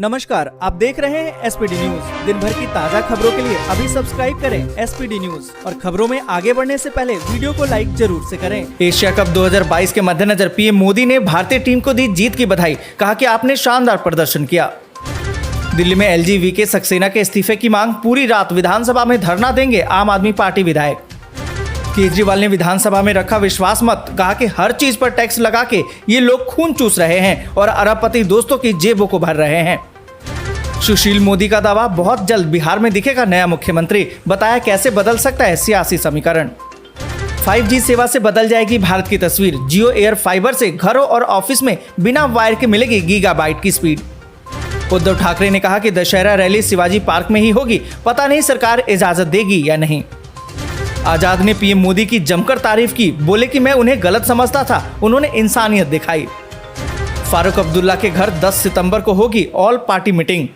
नमस्कार, आप देख रहे हैं एसपीडी न्यूज। दिन भर की ताज़ा खबरों के लिए अभी सब्सक्राइब करें एसपीडी न्यूज और खबरों में आगे बढ़ने से पहले वीडियो को लाइक जरूर से करें। एशिया कप 2022 के मद्देनजर पीएम मोदी ने भारतीय टीम को दी जीत की बधाई। कहा कि आपने शानदार प्रदर्शन किया। दिल्ली में एलजी वीके सक्सेना के इस्तीफे की मांग। पूरी रात विधानसभा में धरना देंगे आम आदमी पार्टी विधायक। केजरीवाल ने विधानसभा में रखा विश्वास मत। कहा कि हर चीज पर टैक्स लगा के ये लोग खून चूस रहे हैं और अरबपति दोस्तों की जेबों को भर रहे हैं। सुशील मोदी का दावा, बहुत जल्द बिहार में दिखेगा नया मुख्यमंत्री। बताया कैसे बदल सकता है सियासी समीकरण। 5G सेवा से बदल जाएगी भारत की तस्वीर। जियो एयर फाइबर से घरों और ऑफिस में बिना वायर के मिलेगी गीगाबाइट की स्पीड। उद्धव ठाकरे ने कहा कि दशहरा रैली शिवाजी पार्क में ही होगी। पता नहीं सरकार इजाजत देगी या नहीं। आजाद ने पीएम मोदी की जमकर तारीफ की। बोले कि मैं उन्हें गलत समझता था, उन्होंने इंसानियत दिखाई। फारूक अब्दुल्ला के घर 10 सितंबर को होगी ऑल पार्टी मीटिंग।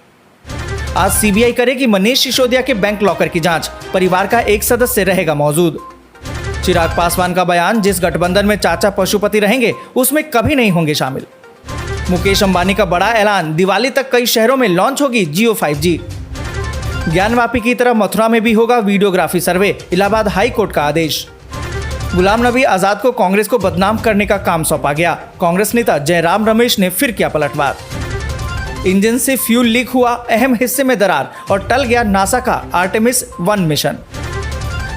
आज सीबीआई करेगी मनीष सिसोदिया के बैंक लॉकर की जांच। परिवार का एक सदस्य रहेगा मौजूद। चिराग पासवान का बयान, जिस गठबंधन में चाचा पशुपति रहेंगे उसमें कभी नहीं होंगे शामिल। मुकेश अंबानी का बड़ा ऐलान, दिवाली तक कई शहरों में लॉन्च होगी जियो 5G। ज्ञानवापी की तरह मथुरा में भी होगा वीडियोग्राफी सर्वे। इलाहाबाद हाई कोर्ट का आदेश। गुलाम नबी आजाद को कांग्रेस को बदनाम करने का काम सौंपा गया। कांग्रेस नेता जयराम रमेश ने फिर किया पलटवार। इंजन से फ्यूल लीक हुआ, अहम हिस्से में दरार और टल गया नासा का आर्टेमिस 1 मिशन।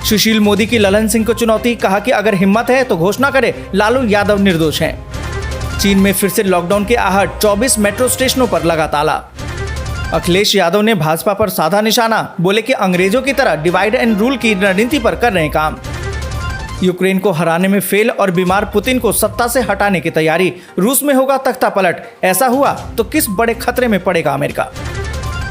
सुशील मोदी की ललन सिंह को चुनौती। कहा कि अगर हिम्मत है तो घोषणा करे लालू यादव निर्दोष हैं। चीन में फिर से लॉकडाउन की आहट। 24 मेट्रो स्टेशनों पर लगा ताला। अखिलेश यादव ने भाजपा पर साधा निशाना। बोले कि अंग्रेजों की तरह डिवाइड एंड रूल की रणनीति पर कर रहे हैं काम। यूक्रेन को हराने में फेल और बीमार पुतिन को सत्ता से हटाने की तैयारी। रूस में होगा तख्ता पलट। ऐसा हुआ तो किस बड़े खतरे में पड़ेगा अमेरिका।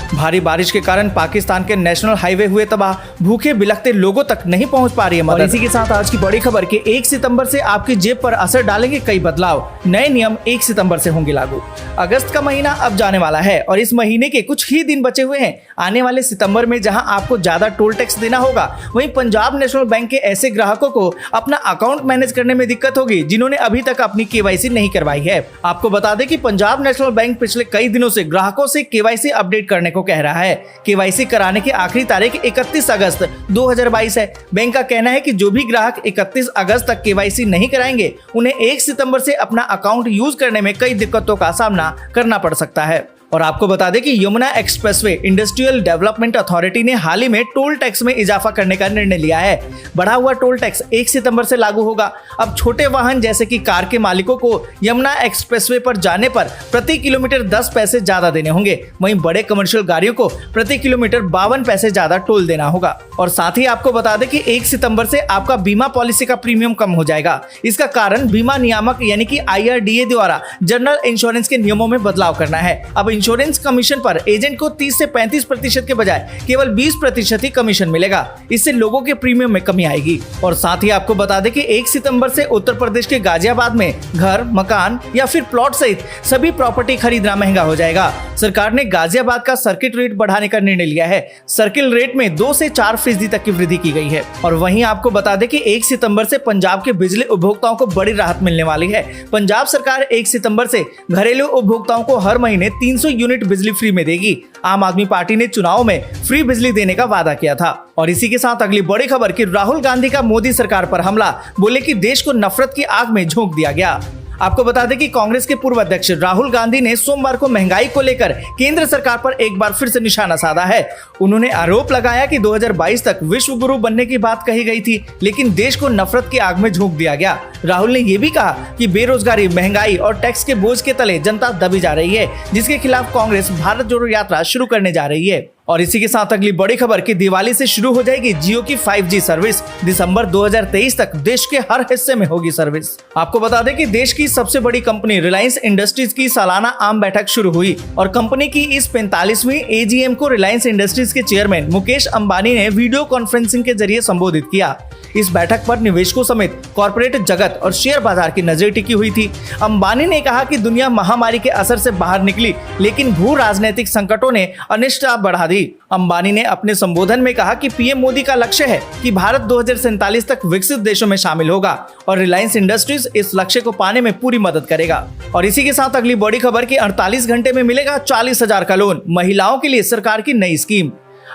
भारी बारिश के कारण पाकिस्तान के नेशनल हाईवे हुए तबाह। भूखे बिलखते लोगों तक नहीं पहुंच पा रही है मदद। इसी के साथ आज की बड़ी खबर कि 1 सितंबर से आपकी जेब पर असर डालेंगे कई बदलाव। नए नियम 1 सितंबर से होंगे लागू। अगस्त का महीना अब जाने वाला है और इस महीने के कुछ ही दिन बचे हुए हैं। आने वाले सितंबर में जहां आपको ज्यादा टोल टैक्स देना होगा, वहीं पंजाब नेशनल बैंक के ऐसे ग्राहकों को अपना अकाउंट मैनेज करने में दिक्कत होगी जिन्होंने अभी तक अपनी केवाईसी नहीं करवाई है। आपको बता दें कि पंजाब नेशनल बैंक पिछले कई दिनों से ग्राहकों से केवाईसी अपडेट करने को कह रहा है। केवाईसी कराने की आखिरी तारीख 31 अगस्त 2022 है। बैंक का कहना है कि जो भी ग्राहक 31 अगस्त तक केवाईसी नहीं कराएंगे, उन्हें 1 सितंबर से अपना अकाउंट यूज करने में कई दिक्कतों का सामना करना पड़ सकता है। और आपको बता दें कि Yamuna expressway industrial development authority ने हाल ही में टोल टैक्स में इजाफा करने का निर्णय लिया है। बढ़ा हुआ टोल टैक्स 1 सितंबर से लागू होगा। अब छोटे वाहन जैसे कि कार के मालिकों को यमुना एक्सप्रेसवे पर जाने पर प्रति किलोमीटर 10 पैसे ज्यादा देने होंगे। वहीं बड़े कमर्शियल गाड़ियों को प्रति किलोमीटर 52 पैसे ज्यादा टोल देना होगा। और साथ ही आपको बता दें कि 1 सितंबर से आपका बीमा पॉलिसी का प्रीमियम कम हो जाएगा। इसका कारण बीमा नियामक यानी कि IRDA द्वारा जनरल इंश्योरेंस के नियमों में बदलाव करना है। अब इंश्योरेंस कमीशन पर एजेंट को 30 से 35% के बजाय केवल 20% ही कमीशन मिलेगा। इससे लोगों के प्रीमियम में कमी आएगी। और साथ ही आपको बता दें कि 1 सितंबर से उत्तर प्रदेश के गाजियाबाद में घर, मकान या फिर प्लॉट सहित सभी प्रॉपर्टी खरीदना महंगा हो जाएगा। सरकार ने गाजियाबाद का सर्किट रेट बढ़ाने का निर्णय लिया है। सर्किल रेट में 2 से 4% तक की वृद्धि की गई है। और वहीं आपको बता दें कि 1 सितंबर से पंजाब के बिजली उपभोक्ताओं को बड़ी राहत मिलने वाली है। पंजाब सरकार 1 सितंबर से घरेलू उपभोक्ताओं को हर महीने 300 यूनिट बिजली फ्री में देगी। आम आदमी पार्टी ने चुनाव में फ्री बिजली देने का वादा किया था। और इसी के साथ अगली बड़ी खबर कि राहुल गांधी का मोदी सरकार पर हमला। बोले कि देश को नफरत की आग में झोंक दिया गया। आपको बता दें कि कांग्रेस के पूर्व अध्यक्ष राहुल गांधी ने सोमवार को महंगाई को लेकर केंद्र सरकार पर एक बार फिर से निशाना साधा है। उन्होंने आरोप लगाया कि 2022 तक विश्व गुरु बनने की बात कही गई थी, लेकिन देश को नफरत की आग में झोंक दिया गया। राहुल ने यह भी कहा कि बेरोजगारी, महंगाई और टैक्स के बोझ के तले जनता दबी जा रही है, जिसके खिलाफ कांग्रेस भारत जोड़ो यात्रा शुरू करने जा रही है। और इसी के साथ अगली बड़ी खबर कि दिवाली से शुरू हो जाएगी जियो की 5G सर्विस। दिसंबर 2023 तक देश के हर हिस्से में होगी सर्विस। आपको बता दें कि देश की सबसे बड़ी कंपनी रिलायंस इंडस्ट्रीज की सालाना आम बैठक शुरू हुई और कंपनी की इस 45वीं AGM को रिलायंस इंडस्ट्रीज के चेयरमैन मुकेश अंबानी ने वीडियो कॉन्फ्रेंसिंग के जरिए संबोधित किया। इस बैठक पर निवेशकों समेत कॉर्पोरेट जगत और शेयर बाजार की नजर टिकी हुई थी। अंबानी ने कहा कि दुनिया महामारी के असर से बाहर निकली, लेकिन भू राजनीतिक संकटों ने अनिश्चितता बढ़ा दी दी। अंबानी ने अपने संबोधन में कहा कि पीएम मोदी का लक्ष्य है कि भारत 2047 तक विकसित देशों में शामिल होगा और रिलायंस इंडस्ट्रीज इस लक्ष्य को पाने में पूरी मदद करेगा। और इसी के साथ अगली बड़ी खबर की 48 घंटे में मिलेगा 40,000 का लोन, महिलाओं के लिए सरकार की नई स्कीम।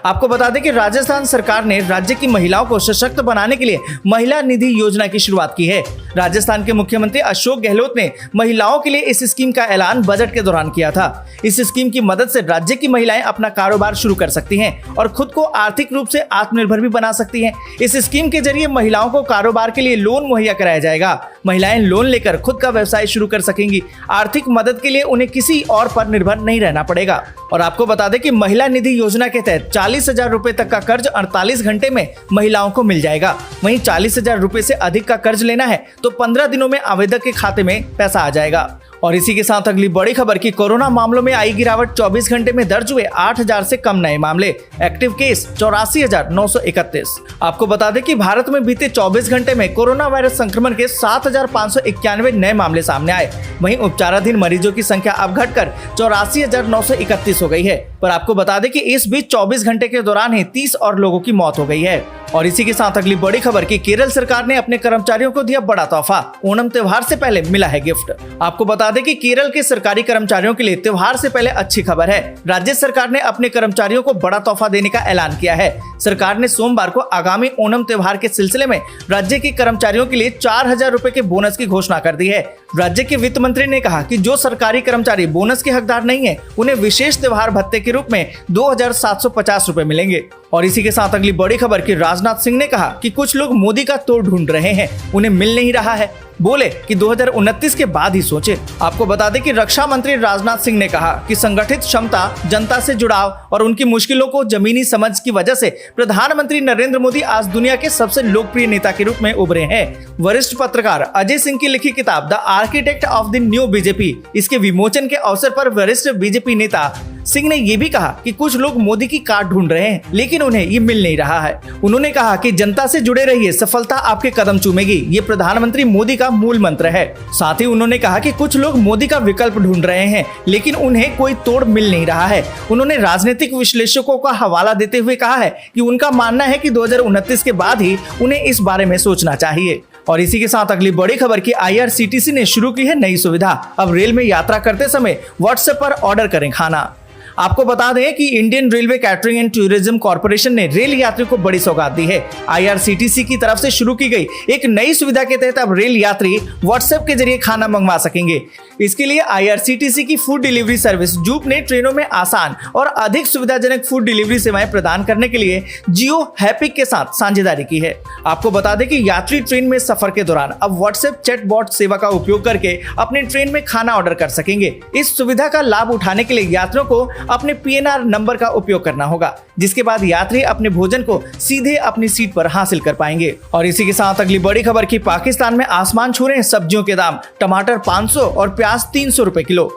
आपको बता दें कि राजस्थान सरकार ने राज्य की महिलाओं को सशक्त बनाने के लिए महिला निधि योजना की शुरुआत की है। राजस्थान के मुख्यमंत्री अशोक गहलोत ने महिलाओं के लिए इस स्कीम का ऐलान बजट के दौरान किया था। इस स्कीम की मदद से राज्य की महिलाएं अपना कारोबार शुरू कर सकती हैं और खुद को आर्थिक रूप से आत्मनिर्भर भी बना सकती हैं। इस स्कीम के जरिए महिलाओं को कारोबार के लिए लोन मुहैया कराया जाएगा। महिलाएं लोन लेकर खुद का व्यवसाय शुरू कर सकेंगी। आर्थिक मदद के लिए उन्हें किसी और पर निर्भर नहीं रहना पड़ेगा। और आपको बता दें कि महिला निधि योजना के तहत 40,000 रुपए तक का कर्ज 48 घंटे में महिलाओं को मिल जाएगा। वहीं 40,000 रुपए से अधिक का कर्ज लेना है तो 15 दिनों में आवेदक के खाते में पैसा आ जाएगा। और इसी के साथ अगली बड़ी खबर की कोरोना मामलों में आई गिरावट, 24 घंटे में दर्ज हुए 8,000 से कम नए मामले, एक्टिव केस 84,931। आपको बता दें कि भारत में बीते 24 घंटे में कोरोना वायरस संक्रमण के 7,591 नए मामले सामने आए। वहीं उपचाराधीन मरीजों की संख्या अब घटकर 84,931 हो गई है। पर आपको बता दें कि इस बीच 24 घंटे के दौरान ही 30 और लोगों की मौत हो गई है। और इसी के साथ अगली बड़ी खबर की केरल सरकार ने अपने कर्मचारियों को दिया बड़ा तोहफा, ओणम त्योहार से पहले मिला है गिफ्ट। आपको बता दें कि केरल के सरकारी कर्मचारियों के लिए त्योहार से पहले अच्छी खबर है। राज्य सरकार ने अपने कर्मचारियों को बड़ा तोहफा देने का ऐलान किया है। सरकार ने सोमवार को आगामी ओणम त्योहार के सिलसिले में राज्य के कर्मचारियों के लिए 4,000 रुपए के बोनस की घोषणा कर दी है। राज्य के वित्त मंत्री ने कहा कि जो सरकारी कर्मचारी बोनस के हकदार नहीं है उन्हें विशेष त्योहार भत्ते के रूप में 2,750 रुपए मिलेंगे। और इसी के साथ अगली बड़ी खबर की राजनाथ सिंह ने कहा कि कुछ लोग मोदी का तोड़ ढूंढ रहे हैं, उन्हें मिल नहीं रहा है। बोले कि 2029 के बाद ही सोचे। आपको बता दें कि रक्षा मंत्री राजनाथ सिंह ने कहा कि संगठित क्षमता, जनता से जुड़ाव और उनकी मुश्किलों को जमीनी समझ की वजह से प्रधानमंत्री नरेंद्र मोदी आज दुनिया के सबसे लोकप्रिय नेता के रूप में उभरे हैं। वरिष्ठ पत्रकार अजय सिंह की लिखी किताब the architect of the new BJP, इसके विमोचन के अवसर पर वरिष्ठ बीजेपी नेता सिंह ने ये भी कहा कि कुछ लोग मोदी की काट ढूंढ रहे हैं लेकिन उन्हें ये मिल नहीं रहा है। उन्होंने कहा कि जनता से जुड़े रहिए, सफलता आपके कदम चूमेगी, ये प्रधानमंत्री मोदी का मूल मंत्र है। साथ ही उन्होंने कहा कि कुछ लोग मोदी का विकल्प ढूंढ रहे हैं लेकिन उन्हें कोई तोड़ मिल नहीं रहा है। उन्होंने राजनीतिक विश्लेषकों का हवाला देते हुए कहा है कि उनका मानना है कि 2029 के बाद ही उन्हें इस बारे में सोचना चाहिए। और इसी के साथ अगली बड़ी खबर की IRCTC ने शुरू की है नई सुविधा। अब रेल में यात्रा करते समय व्हाट्सएप पर ऑर्डर करें खाना। आपको बता दें कि Indian railway catering and tourism corporation ने रेल यात्रियों को बड़ी सौगात दी है। IRCTC की तरफ से शुरू की गई एक नई सुविधा के तहत अब रेल यात्री व्हाट्सएप के जरिए खाना मंगवा सकेंगे। इसके लिए IRCTC की फूड डिलीवरी सर्विस जूप ने ट्रेनों में आसान और अधिक सुविधाजनक फूड डिलीवरी सेवाएं प्रदान करने के लिए जियो हैपिक के साथ साझेदारी की है। आपको बता दें कि यात्री ट्रेन में सफर के दौरान अब व्हाट्सएप चैटबॉट सेवा का उपयोग करके अपने ट्रेन में खाना ऑर्डर कर सकेंगे। इस सुविधा का लाभ उठाने के लिए यात्रियों को अपने PNR नंबर का उपयोग करना होगा, जिसके बाद यात्री अपने भोजन को सीधे अपनी सीट पर हासिल कर पाएंगे। और इसी के साथ अगली बड़ी खबर की पाकिस्तान में आसमान छू रहे हैं सब्जियों के दाम, टमाटर 500 और प्याज 300 रुपए किलो।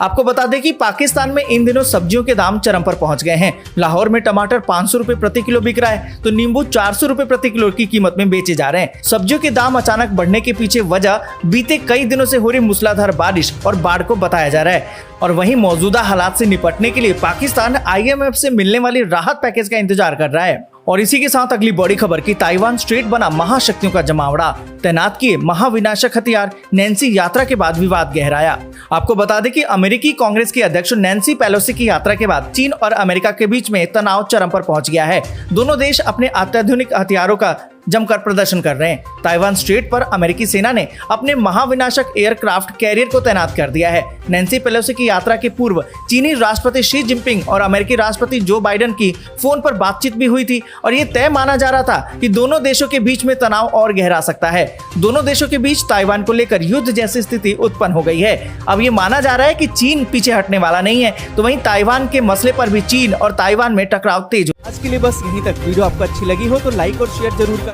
आपको बता दें कि पाकिस्तान में इन दिनों सब्जियों के दाम चरम पर पहुंच गए हैं। लाहौर में टमाटर 500 रुपए प्रति किलो बिक रहा है तो नींबू 400 रुपए प्रति किलो की कीमत में बेचे जा रहे हैं। सब्जियों के दाम अचानक बढ़ने के पीछे वजह बीते कई दिनों से हो रही मूसलाधार बारिश और बाढ़ को बताया जा रहा है। और वहीं मौजूदा हालात से निपटने के लिए पाकिस्तान IMF से मिलने वाली राहत पैकेज का इंतजार कर रहा है। और इसी के साथ अगली बड़ी खबर की ताइवान स्ट्रेट बना महाशक्तियों का जमावड़ा, तैनात किए महाविनाशक हथियार, नैन्सी यात्रा के बाद विवाद गहराया। आपको बता दें कि अमेरिकी कांग्रेस की अध्यक्ष नैन्सी पेलोसी की यात्रा के बाद चीन और अमेरिका के बीच में तनाव चरम पर पहुंच गया है। दोनों देश अपने अत्याधुनिक हथियारों का जमकर प्रदर्शन कर रहे हैं। ताइवान स्ट्रेट पर अमेरिकी सेना ने अपने महाविनाशक एयरक्राफ्ट कैरियर को तैनात कर दिया है। नैन्सी पेलोसी की यात्रा के पूर्व चीनी राष्ट्रपति शी जिनपिंग और अमेरिकी राष्ट्रपति जो बाइडेन की फोन पर बातचीत भी हुई थी और ये तय माना जा रहा था कि दोनों देशों के बीच में तनाव और गहरा सकता है। दोनों देशों के बीच ताइवान को लेकर युद्ध जैसी स्थिति उत्पन्न हो गई है। अब ये माना जा रहा है कि चीन पीछे हटने वाला नहीं है, तो वहीं ताइवान के मसले पर भी चीन और ताइवान में टकराव तेज। आज के लिए बस यहीं तक। वीडियो आपको अच्छी लगी हो तो लाइक और शेयर जरूर करें।